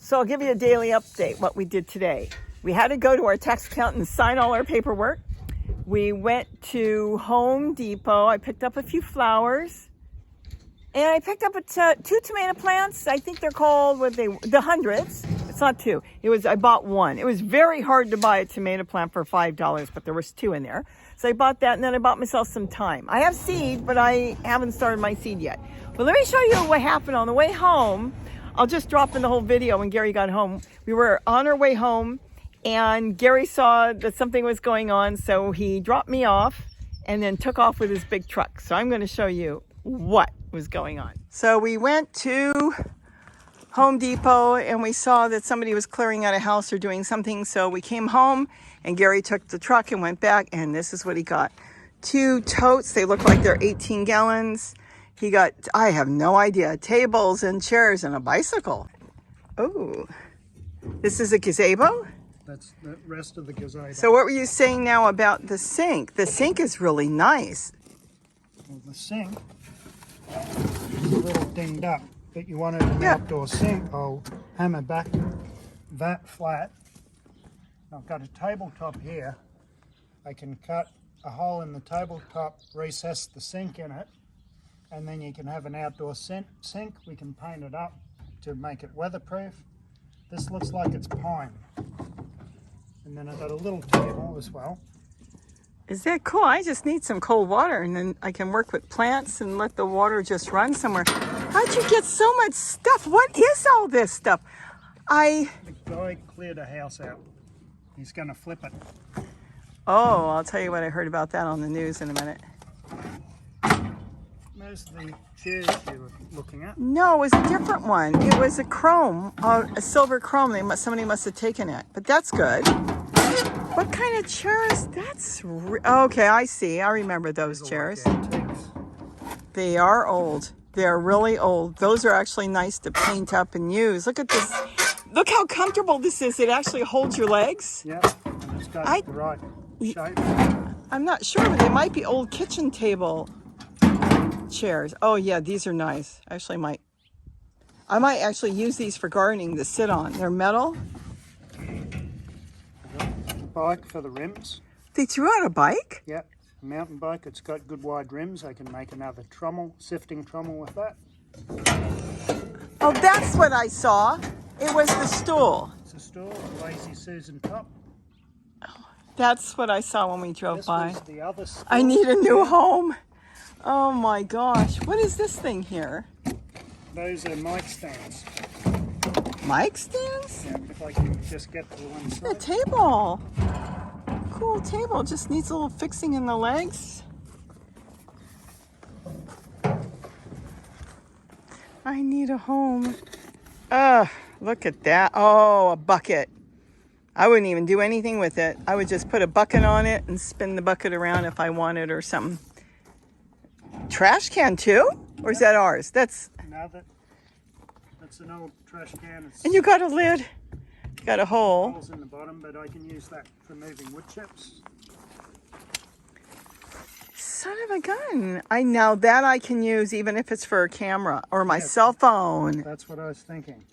So I'll give you a daily update, what we did today. We had to go to our tax accountant and sign all our paperwork. We went to Home Depot. I picked up a few flowers. And I picked up two tomato plants. I think they're called, the hundreds. It's not two. I bought one. It was very hard to buy a tomato plant for $5, but there was two in there. So I bought that, and then I bought myself some thyme. I have seed, but I haven't started my seed yet. But let me show you what happened on the way home. I'll just drop in the whole video when Gary got home. We were on our way home, and Gary saw that something was going on, so he dropped me off and then took off with his big truck. So I'm going to show you what was going on. So we went to Home Depot and we saw that somebody was clearing out a house or doing something. So we came home and Gary took the truck and went back, and this is what he got. 2 totes. They look like they're 18 gallons. He got, I have no idea, tables and chairs and a bicycle. Oh, this is a gazebo? That's the rest of the gazebo. So what were you saying now about the sink? The sink is really nice. Well, the sink is a little dinged up, but you wanted an outdoor sink. I'll hammer back that flat. I've got a tabletop here. I can cut a hole in the tabletop, recess the sink in it, and then you can have an outdoor sink. We can paint it up to make it weatherproof. This looks like it's pine. And then I've got a little table as well. Is that cool? I just need some cold water, and then I can work with plants and let the water just run somewhere. How'd you get so much stuff? What is all this stuff? The guy cleared a house out. He's going to flip it. Oh, I'll tell you what I heard about that on the news in a minute. There's the chairs you were looking at. No, it was a different one. It was a chrome, a silver chrome. Somebody must have taken it, but that's good. What kind of chairs? Okay, I see. I remember those chairs. They are old. They're really old. Those are actually nice to paint up and use. Look at this. Look how comfortable this is. It actually holds your legs. Yeah, and it's got the right shape. I'm not sure, but they might be old kitchen table chairs. Oh yeah, these are nice. I might actually use these for gardening to sit on. They're metal. Bike for the rims. They threw out a bike? Yeah, a mountain bike. It's got good wide rims. I can make another sifting trommel with that. Oh, that's what I saw. It was the stool. It's a stool, a Lazy Susan top. Oh, that's what I saw when we drove by. Was the other stool. I need a new home. Oh my gosh. What is this thing here? Those are mic stands. Mic stands? Yeah, if I can just get to one side. A table. Cool table. Just needs a little fixing in the legs. I need a home. Look at that. Oh, a bucket. I wouldn't even do anything with it. I would just put a bucket on it and spin the bucket around if I wanted or something. Trash can too? Or is that ours? That's an old trash can. And you got a lid. You got a hole. Holes in the bottom, but I can use that for moving wood chips. Son of a gun. Now that I can use even if it's for a camera or my cell phone. That's what I was thinking.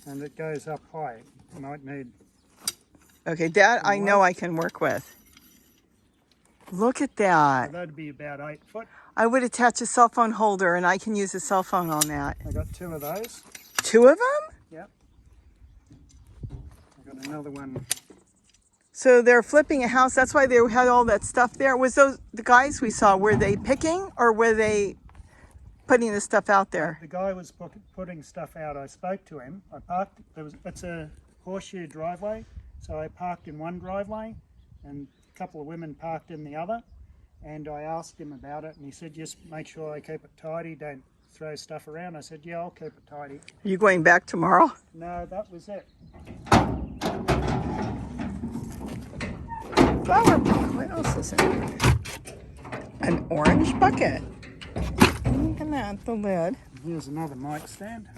And it goes up high. You might need... Okay, that I know I can work with. Look at that. So that'd be about 8 foot. I would attach a cell phone holder and I can use a cell phone on that. I got 2 of those. 2 of them? Yep. I got another one. So they're flipping a house. That's why they had all that stuff there. Was those the guys we saw? Were they picking or were they putting the stuff out there? The guy was putting stuff out. I spoke to him. I parked. It's a horseshoe driveway, so I parked in one driveway, and a couple of women parked in the other. And I asked him about it, and he said, just make sure I keep it tidy, don't throw stuff around. I said, yeah, I'll keep it tidy. Are you going back tomorrow? No, that was it. Flower pot. What else is in here? An orange bucket. Look at that, the lid. Here's another mic stand.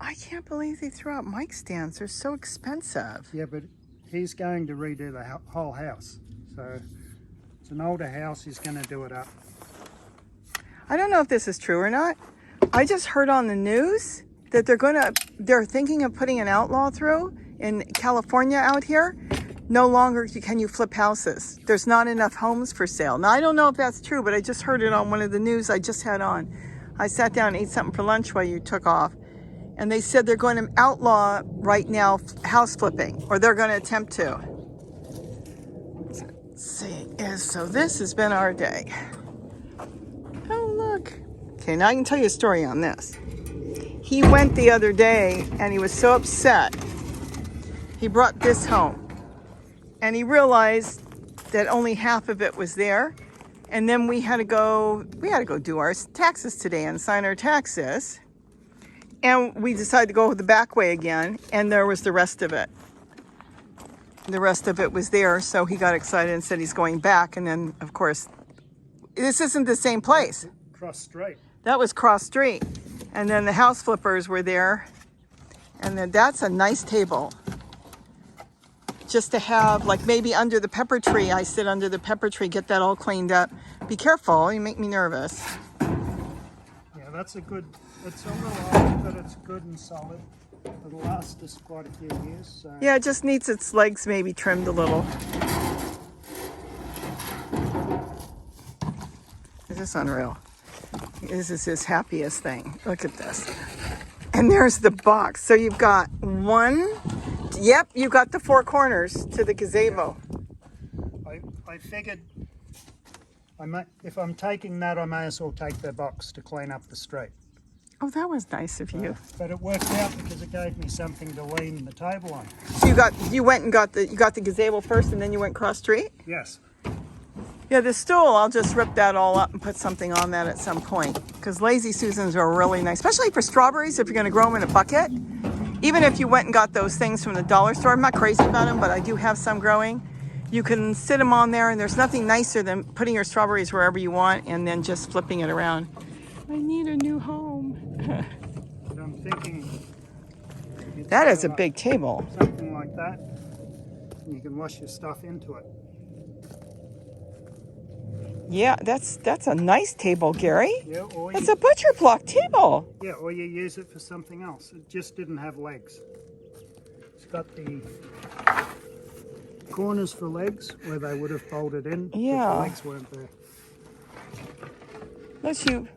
I can't believe they threw out mic stands. They're so expensive. Yeah, but he's going to redo the whole house. So it's an older house. He's going to do it up. I don't know if this is true or not. I just heard on the news that they're thinking of putting an outlaw through in California out here. No longer can you flip houses. There's not enough homes for sale. Now, I don't know if that's true, but I just heard it on one of the news I just had on. I sat down and ate something for lunch while you took off. And they said they're going to outlaw right now house flipping, or they're going to attempt to. Let's see. So this has been our day. Oh, look. Okay, now I can tell you a story on this. He went the other day and he was so upset. He brought this home. And he realized that only half of it was there. And then we had to go do our taxes today and sign our taxes. And we decided to go the back way again, and there was the rest of it. The rest of it was there, so he got excited and said he's going back. And then, of course, this isn't the same place. Cross street. That was cross street. And then the house flippers were there. And then that's a nice table. Just to have, like maybe under the pepper tree, I sit under the pepper tree, get that all cleaned up. Be careful, you make me nervous. Yeah, it's a little old, but it's good and solid. It'll last us quite a few years. So. Yeah, it just needs its legs maybe trimmed a little. This is unreal. This is his happiest thing. Look at this. And there's the box. So you've got one. Yep, you got the four corners to the gazebo. I figured if I'm taking that, I may as well take the box to clean up the street. Oh, that was nice of you. But it worked out because it gave me something to lean the table on. So you went and got the gazebo first, and then you went cross street? Yes. Yeah, the stool, I'll just rip that all up and put something on that at some point. Because Lazy Susans are really nice, especially for strawberries if you're going to grow them in a bucket. Even if you went and got those things from the dollar store, I'm not crazy about them, but I do have some growing. You can sit them on there, and there's nothing nicer than putting your strawberries wherever you want and then just flipping it around. I need a new home. But I'm thinking... That is a big table. Something like that. And you can wash your stuff into it. Yeah, that's a nice table, Gary. Yeah, It's a butcher block table. Yeah, or you use it for something else. It just didn't have legs. It's got the corners for legs where they would have bolted in if the legs weren't there. You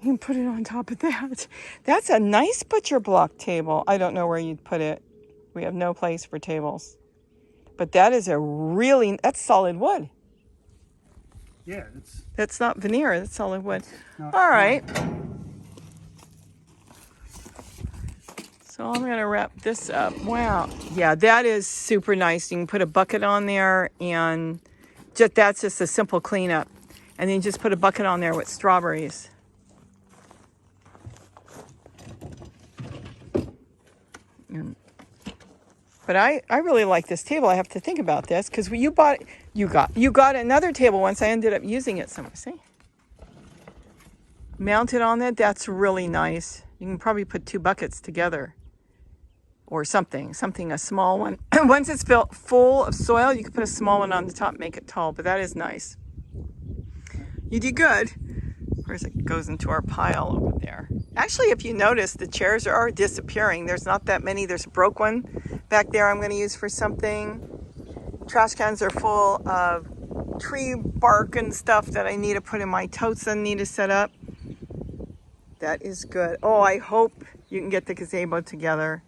can put it on top of that. That's a nice butcher block table. I don't know where you'd put it. We have no place for tables. But that is that's solid wood. Yeah, that's not veneer, that's solid wood. All right. So I'm going to wrap this up. Wow. Yeah, that is super nice. You can put a bucket on there, and that's just a simple cleanup. And then you just put a bucket on there with strawberries. But I really like this table. I have to think about this because you got another table once. I ended up using it somewhere. See? Mounted on it. That's really nice. You can probably put two buckets together or something, a small one. Once it's full of soil, you can put a small one on the top, make it tall. But that is nice. You did good. Of course, it goes into our pile over there. Actually, if you notice, the chairs are disappearing. There's not that many. There's a broke one back there I'm going to use for something. Trash cans are full of tree bark and stuff that I need to put in my totes and need to set up. That is good. Oh, I hope you can get the gazebo together.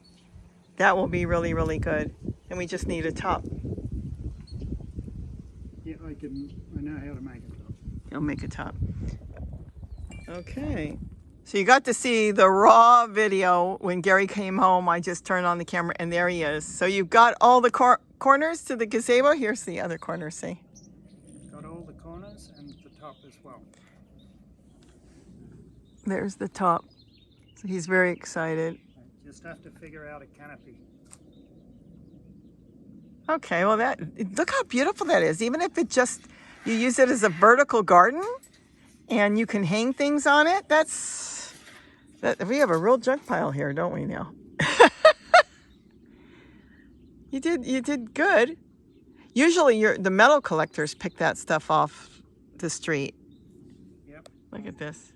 That will be really, really good. And we just need a top. Yeah, I know how to make a top. You'll make a top. Okay. So you got to see the raw video when Gary came home. I just turned on the camera and there he is. So you've got all the corners to the gazebo. Here's the other corner, see? Got all the corners and the top as well. There's the top. So he's very excited. I just have to figure out a canopy. Okay, well look how beautiful that is. Even if you use it as a vertical garden and you can hang things on it, we have a real junk pile here, don't we now? You did good. Usually the metal collectors pick that stuff off the street. Yep. Look at this.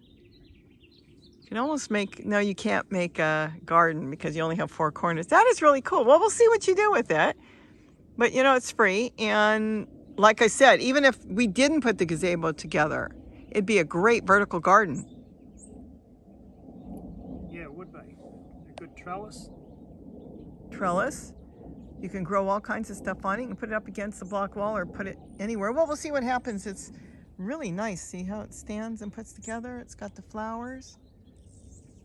You can almost make, no, you can't make a garden because you only have 4 corners. That is really cool. Well, we'll see what you do with it. But you know, it's free. And like I said, even if we didn't put the gazebo together, it'd be a great vertical garden. Yeah, it would be. A good trellis. Trellis. You can grow all kinds of stuff on it. You can put it up against the block wall or put it anywhere. Well, we'll see what happens. It's really nice. See how it stands and puts together? It's got the flowers.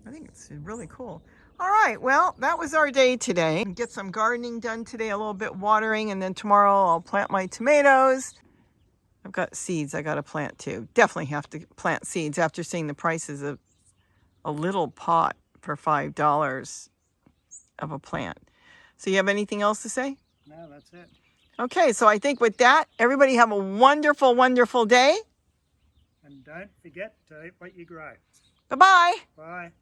I think it's really cool. All right, well, that was our day today. Get some gardening done today, a little bit watering, and then tomorrow I'll plant my tomatoes. I've got seeds I got to plant too. Definitely have to plant seeds after seeing the prices of a little pot for $5 of a plant. So you have anything else to say? No, that's it. Okay, so I think with that, everybody have a wonderful, wonderful day. And don't forget to eat what you grow. Bye-bye. Bye.